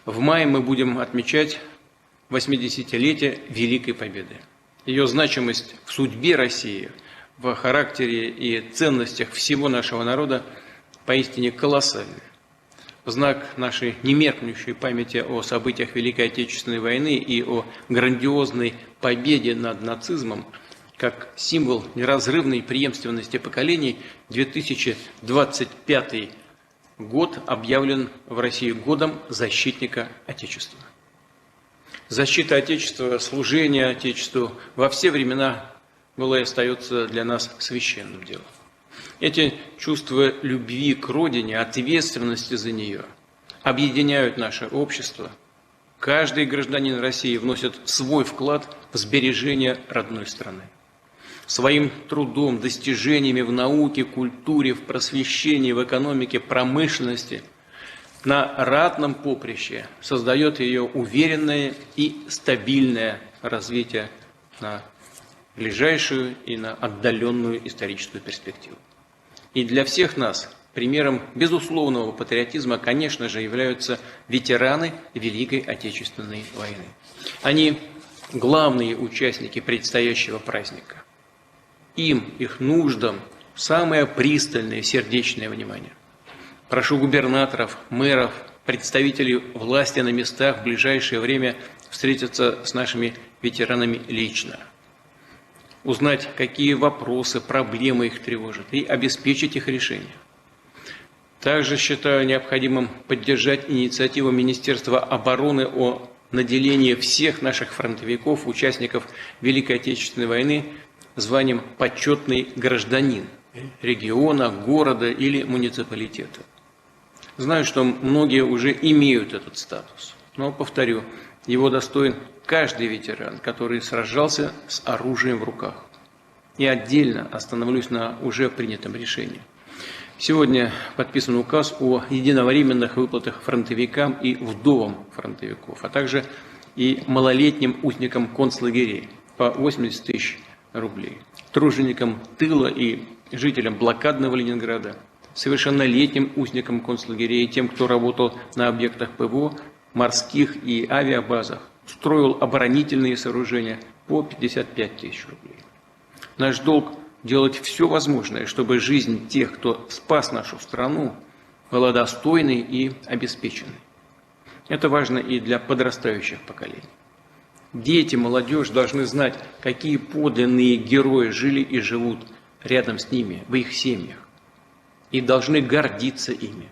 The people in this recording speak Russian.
В мае мы будем отмечать 80-летие Великой Победы. Ее значимость в судьбе России, в характере и ценностях всего нашего народа поистине колоссальны. В знак нашей немеркнущей памяти о событиях Великой Отечественной войны и о грандиозной победе над нацизмом, как символ неразрывной преемственности поколений, 2025 год объявлен в России годом защитника Отечества. Защита Отечества, служение Отечеству во все времена было и остается для нас священным делом. Эти чувства любви к Родине, ответственности за нее объединяют наше общество. Каждый гражданин России вносит свой вклад в сбережение родной страны. Своим трудом, достижениями в науке, культуре, в просвещении, в экономике, промышленности на ратном поприще создает ее уверенное и стабильное развитие на ближайшую и на отдаленную историческую перспективу. И для всех нас примером безусловного патриотизма, конечно же, являются ветераны Великой Отечественной войны. Они главные участники предстоящего праздника. Им, их нуждам, самое пристальное сердечное внимание. Прошу губернаторов, мэров, представителей власти на местах в ближайшее время встретиться с нашими ветеранами лично. Узнать, какие вопросы, проблемы их тревожат, и обеспечить их решение. Также считаю необходимым поддержать инициативу Министерства обороны о наделении всех наших фронтовиков, участников Великой Отечественной войны, званием «почетный гражданин» региона, города или муниципалитета. Знаю, что многие уже имеют этот статус, но, повторю, его достоин каждый ветеран, который сражался с оружием в руках. И отдельно остановлюсь на уже принятом решении. Сегодня подписан указ о единовременных выплатах фронтовикам и вдовам фронтовиков, а также и малолетним узникам концлагерей по 80 тысяч рублей, труженикам тыла и жителям блокадного Ленинграда, совершеннолетним узникам концлагерей и тем, кто работал на объектах ПВО, морских и авиабазах, строил оборонительные сооружения по 55 тысяч рублей. Наш долг – делать все возможное, чтобы жизнь тех, кто спас нашу страну, была достойной и обеспеченной. Это важно и для подрастающих поколений. Дети, молодежь должны знать, какие подлинные герои жили и живут рядом с ними, в их семьях, и должны гордиться ими.